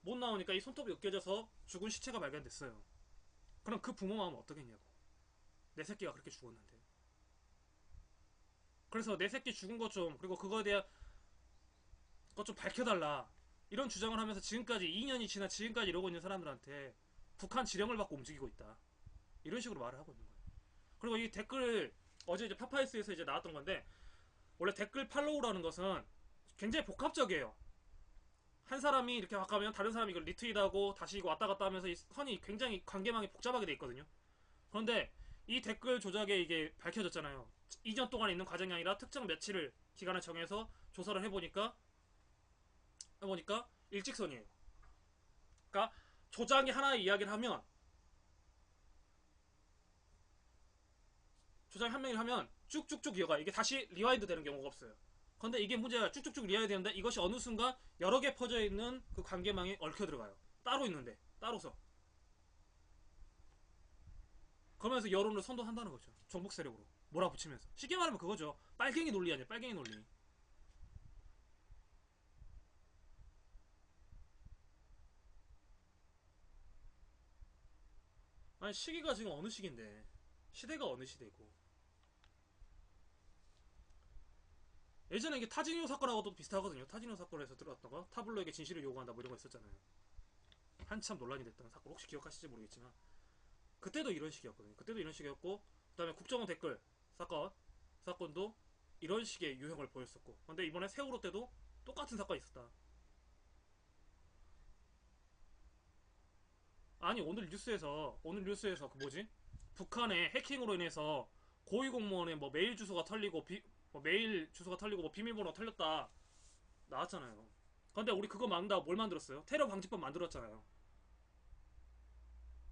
못 나오니까 이 손톱이 으깨져서 죽은 시체가 발견됐어요. 그럼 그 부모 마음은 어떻겠냐고. 내 새끼가 그렇게 죽었는데. 그래서 내 새끼 죽은 것 좀 그리고 그거에 대한 것 좀 밝혀달라 이런 주장을 하면서 지금까지 2년이 지나 지금까지 이러고 있는 사람들한테 북한 지령을 받고 움직이고 있다 이런 식으로 말을 하고 있는 거예요. 그리고 이 댓글 어제 이제 파파이스에서 이제 나왔던 건데 원래 댓글 팔로우라는 것은 굉장히 복합적이에요. 한 사람이 이렇게 바꾸면 다른 사람이 이걸 리트윗하고 다시 이거 왔다 갔다 하면서 이 선이 굉장히 관계망이 복잡하게 돼 있거든요. 그런데 이 댓글 조작에 이게 밝혀졌잖아요. 2년 동안 있는 과정이 아니라 특정 며칠을 기간을 정해서 조사를 해보니까 일직선이에요. 그러니까 조작이 하나의 이야기를 하면 조작이 한 명이 하면 쭉쭉쭉 이어가. 이게 다시 리와인드 되는 경우가 없어요. 그런데 이게 문제가 쭉쭉쭉 리와인드 되는데 이것이 어느 순간 여러 개 퍼져 있는 그 관계망에 얽혀 들어가요. 따로 있는데 따로서. 그러면서 여론을 선도한다는 거죠. 정복 세력으로 몰아붙이면서. 쉽게 말하면 그거죠. 빨갱이 논리 아니에요. 빨갱이 논리. 아니 시기가 지금 어느 시기인데 시대가 어느 시대고 예전에 이게 타진요 사건하고도 비슷하거든요. 타진요 사건에서 들어왔던 거 타블로에게 진실을 요구한다 뭐 이런 거 있었잖아요. 한참 논란이 됐던 사건 혹시 기억하실지 모르겠지만 그때도 이런 식이었거든요. 그때도 이런 식이었고 그 다음에 국정원 댓글 사건도 이런 식의 유형을 보였었고 근데 이번에 세월호 때도 똑같은 사건이 있었다. 아니 오늘 뉴스에서 그 뭐지 북한의 해킹으로 인해서 고위공무원의 뭐 메일 주소가 털리고 뭐 메일 주소가 털리고 뭐 비밀번호가 털렸다 나왔잖아요. 근데 우리 그거 막는다고 뭘 만들었어요? 테러 방지법 만들었잖아요.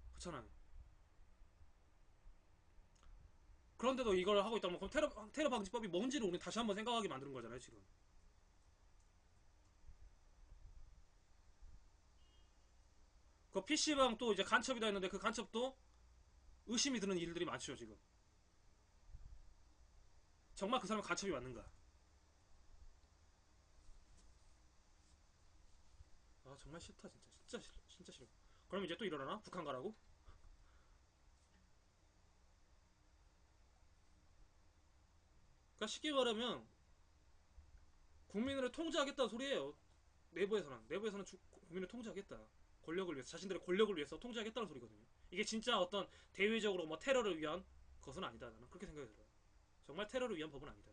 그렇잖아요. 그런데도 이걸 하고 있다면 그럼 테러 방지법이 뭔지를 우리 다시 한번 생각하게 만드는 거잖아요 지금. 그 PC방 또 이제 간첩이다 했는데 그 간첩도 의심이 드는 일들이 많죠 지금. 정말 그 사람 간첩이 맞는가? 아 정말 싫다 진짜 진짜 싫어 진짜 싫어. 그럼 이제 또 이러려나? 북한 가라고? 그러니까 쉽게 말하면 국민을 통제하겠다는 소리예요. 내부에서는 국민을 통제하겠다. 권력을 위해서 자신들의 권력을 위해서 통제하겠다는 소리거든요. 이게 진짜 어떤 대외적으로 뭐 테러를 위한 것은 아니다. 나는 그렇게 생각이 들어요. 정말 테러를 위한 법은 아니다.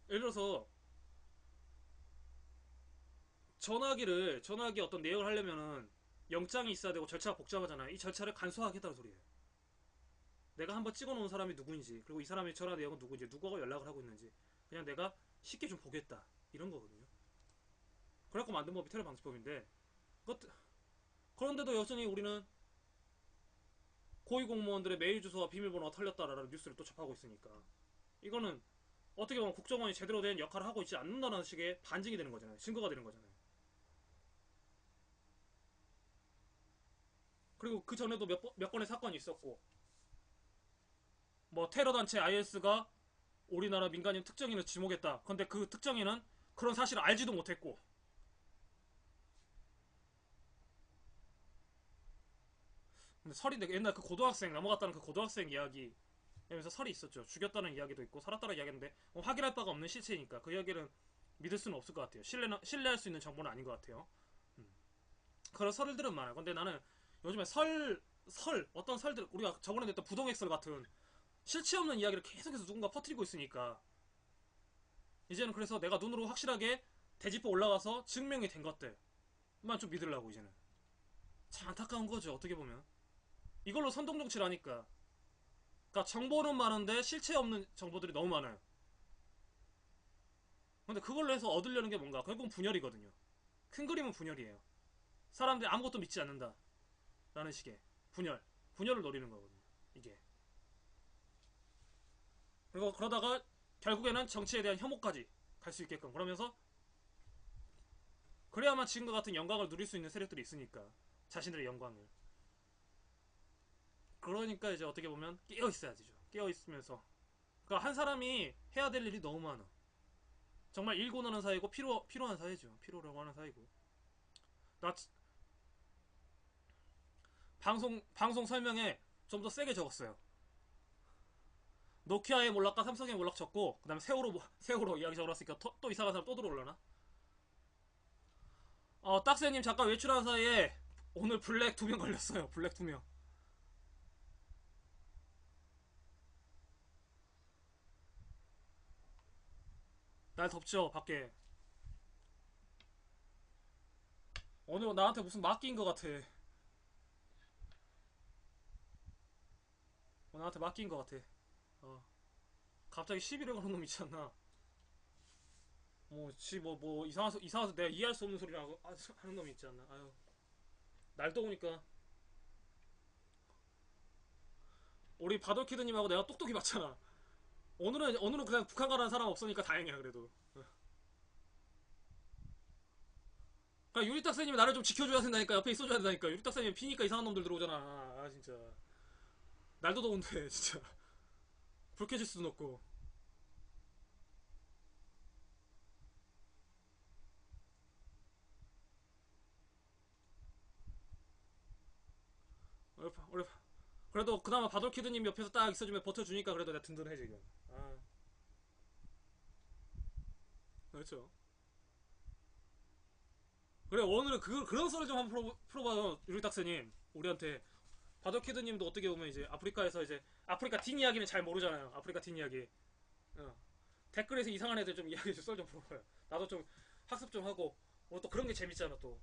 예를 들어서 전화기 어떤 내역을 하려면은 영장이 있어야 되고 절차가 복잡하잖아요. 이 절차를 간소화하겠다는 소리예요. 내가 한번 찍어놓은 사람이 누구인지, 그리고 이 사람이 전화 내역은 누구인지, 누구하고 연락을 하고 있는지 그냥 내가 쉽게 좀 보겠다, 이런 거거든요. 그래갖고 만든 법이 테러 방지법인데, 그런데도 여전히 우리는 고위공무원들의 메일 주소와 비밀번호가 털렸다라는 뉴스를 또 접하고 있으니까, 이거는 어떻게 보면 국정원이 제대로 된 역할을 하고 있지 않는다는 식의 반증이 되는 거잖아요. 증거가 되는 거잖아요. 그리고 그 전에도 몇 건의 사건이 있었고, 뭐 테러 단체 IS가 우리나라 민간인 특정인을 지목했다. 근데 그 특정인은 그런 사실을 알지도 못했고, 근데 설이 옛날 그 고등학생 넘어갔다는 그 고등학생 이야기 하면서 설이 있었죠. 죽였다는 이야기도 있고 살았다는 이야기인데 확인할 바가 없는 시체니까 그 이야기는 믿을 수는 없을 것 같아요. 신뢰할 수 있는 정보는 아닌 것 같아요. 그런 설들은 많아요. 근데 나는 요즘에 어떤 설들, 우리가 저번에 냈던 부동액설 같은 실체 없는 이야기를 계속해서 누군가 퍼뜨리고 있으니까, 이제는 그래서 내가 눈으로 확실하게 대지포 올라가서 증명이 된 것들만 좀 믿으려고 이제는. 참 안타까운 거죠, 어떻게 보면. 이걸로 선동정치를 하니까. 그러니까 정보는 많은데 실체 없는 정보들이 너무 많아요. 근데 그걸로 해서 얻으려는 게 뭔가, 결국은 분열이거든요. 큰 그림은 분열이에요. 사람들이 아무것도 믿지 않는다 라는 식의 분열을 노리는 거거든요, 이게. 그리고 그러다가 결국에는 정치에 대한 혐오까지 갈 수 있게끔, 그러면서 그래야만 지금과 같은 영광을 누릴 수 있는 세력들이 있으니까, 자신들의 영광을. 그러니까 이제 어떻게 보면 깨어 있어야지죠. 깨어 있으면서, 그러니까 한 사람이 해야 될 일이 너무 많아. 정말 일고 나는 사이고, 필요한 사이죠. 필요라고 하는 사이고. 나 방송 설명에 좀 더 세게 적었어요. 노키아의 몰락과 삼성의 몰락 적고, 그 다음에 세월호 이야기 적어놨으니까 또 이상한 사람 또 들어올라나? 딱새님 잠깐 외출한 사이에 오늘 블랙 2명 걸렸어요. 블랙 2명. 날 덥죠, 밖에. 오늘 나한테 무슨 맡긴 것 같아. 나한테 맡긴 것 같아. 어. 갑자기 시비를 거는 놈 있지 않나? 이상해서 내가 이해할 수 없는 소리를 하는 놈이 있지 않나? 아유. 날 더우니까. 우리 바돌키드님하고 내가 똑똑히 맞잖아. 오늘은 그냥 북한 가라는 사람 없으니까 다행이야, 그래도. 그러니까 유리딱새님이 나를 좀 지켜줘야 된다니까. 옆에 있어줘야 된다니까. 유리딱새님 피니까 이상한 놈들 들어오잖아. 진짜. 날도 더운데, 진짜. 불 켜질 수도 없고. 우리 그래도 그나마 바돌키드님 옆에서 딱 있어주면 버텨주니까 그래도 내가 든든해 지금. 아, 그렇죠. 그래, 오늘은 그런 썰을 좀 한번 풀어봐요, 유리딱새님. 우리한테. 바돌키드님도 어떻게 보면 이제 아프리카에서 이제 아프리카 딘 이야기는 잘 모르잖아요. 아프리카 딘 이야기. 어. 댓글에서 이상한 애들 좀 이야기 좀 썰 좀 풀어봐요. 나도 좀 학습 좀 하고. 오늘 또 그런 게 재밌잖아, 또.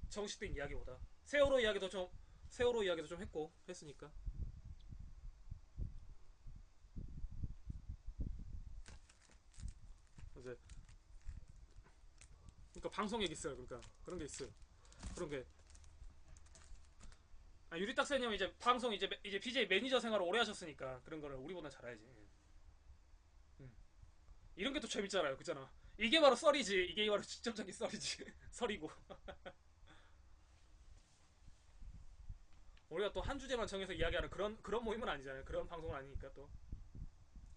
정식된 이야기보다. 세월호 이야기도 좀 했고 했으니까. 이제 그러니까 방송 얘기 있어요. 그러니까 그런 게 있어요. 그런 게. 유리딱새님 이제 방송 이제 BJ 매니저 생활을 오래 하셨으니까 그런 거를 우리보다 잘 알지. 음. 이런 게 또 재밌잖아요, 그잖아. 이게 바로 썰이지. 이게 바로 직접적인 썰이지. 썰이고. 우리가 또 한 주제만 정해서 이야기하는 그런 모임은 아니잖아요. 그런 방송은 아니니까 또.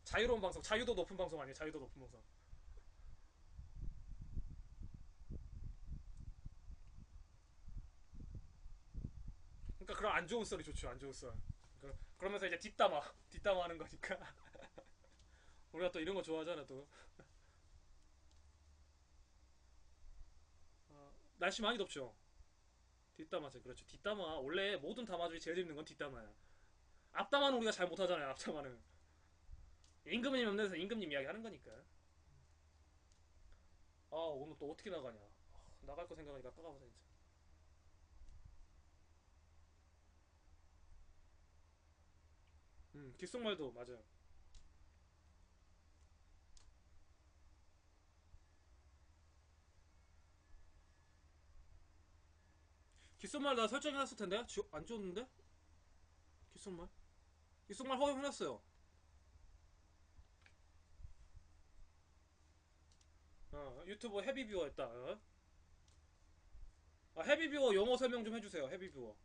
자유로운 방송, 자유도 높은 방송 아니에요. 자유도 높은 방송. 그러니까 그런 안 좋은 썰이 좋죠. 안 좋은 썰. 그러면서 이제 뒷담화 하는 거니까. 우리가 또 이런 거 좋아하잖아 또. 날씨 많이 덥죠. 뒷담화죠. 그렇죠. 뒷담화. 원래 모든 담화 중에 제일 재밌는 건 뒷담화야. 앞담화는 우리가 잘 못하잖아요. 앞담화는. 임금님 없는 데서 임금님 이야기 하는 거니까. 오늘 또 어떻게 나가냐. 나갈 거 생각하니까 까가보자 진짜. 귓속말도 맞아요. 귓속말 나 설정해놨을 텐데 안 줬는데? 귓속말? 귓속말 허용해놨어요. 유튜브 헤비뷰어 했다. 헤비뷰어 영어 설명 좀 해주세요. 헤비뷰어.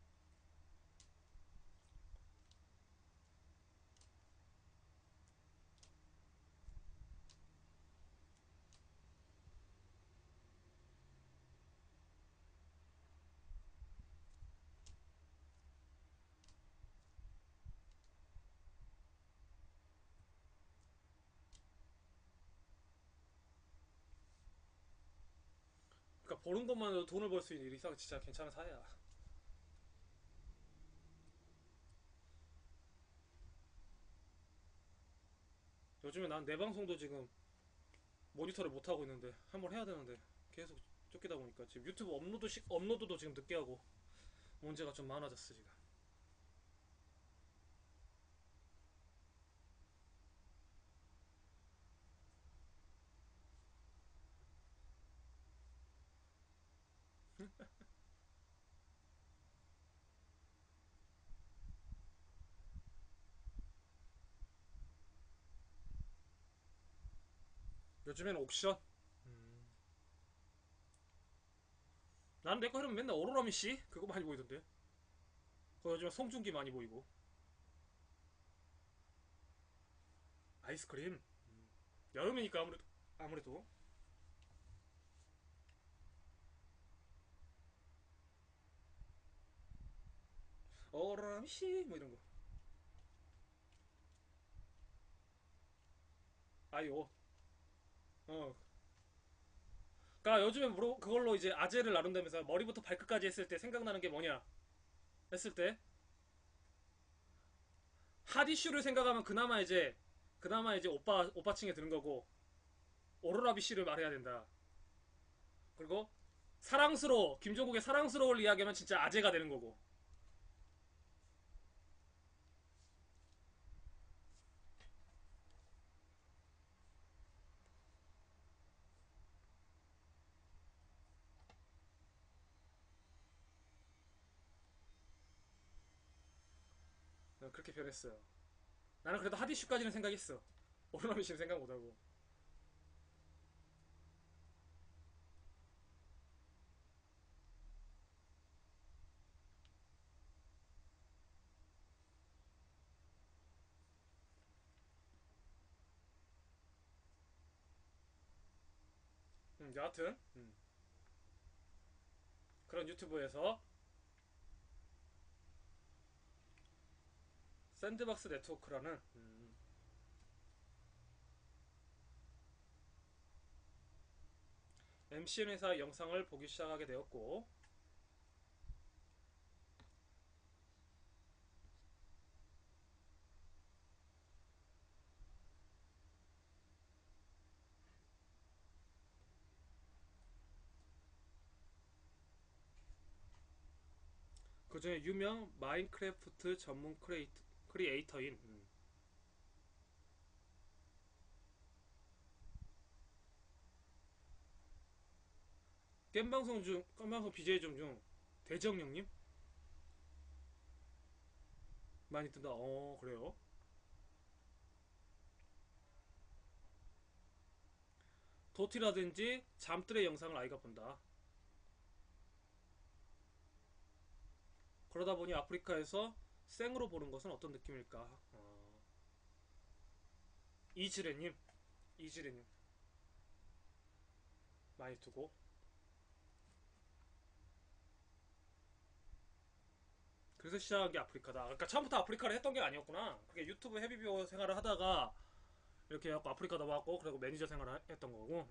그러니까 보는 것만으로 돈을 벌 수 있는 이상 진짜 괜찮은 사회야. 요즘에 난 내 방송도 지금 모니터를 못 하고 있는데 한번 해야 되는데 계속 쫓기다 보니까 지금 유튜브 업로드도 지금 늦게 하고 문제가 좀 많아졌어 지금. 요즘에는 옥션. 나는 내 거 이러면 맨날 오로라미 씨 그거 많이 보이던데. 그 요즘에 송중기 많이 보이고 아이스크림. 여름이니까 아무래도 오로라미 씨뭐 이런 거. 아이오. 어. 그니까 요즘에 그걸로 이제 아재를 나눈다면서 머리부터 발끝까지 했을 때 생각나는 게 뭐냐 했을 때 핫이슈를 생각하면 그나마 이제 오빠층에 드는 거고 오로라비 씨를 말해야 된다. 그리고 김종국의 사랑스러울 이야기하면 진짜 아재가 되는 거고. 그렇게 변했어요. 나는 그래도 핫이슈까지는 생각했어. 오로라비 씨는 생각 못하고. 여하튼 그런 유튜브에서 샌드박스 네트워크라는 MCN 회사 영상을 보기 시작하게 되었고, 그 중에 유명 마인크래프트 전문 크리에이터인 겜방송 BJ 중 대정령님 많이 뜬다. 그래요? 도티라든지 잠들의 영상을 아이가 본다. 그러다 보니 아프리카에서 생으로 보는 것은 어떤 느낌일까? 이지레님, 이지레님 많이 두고. 그래서 시작한 게 아프리카다. 그러니까 처음부터 아프리카를 했던 게 아니었구나. 그게 유튜브 헤비뷰어 생활을 하다가 이렇게 해갖고 아프리카 넘어왔고, 그리고 매니저 생활을 했던 거고.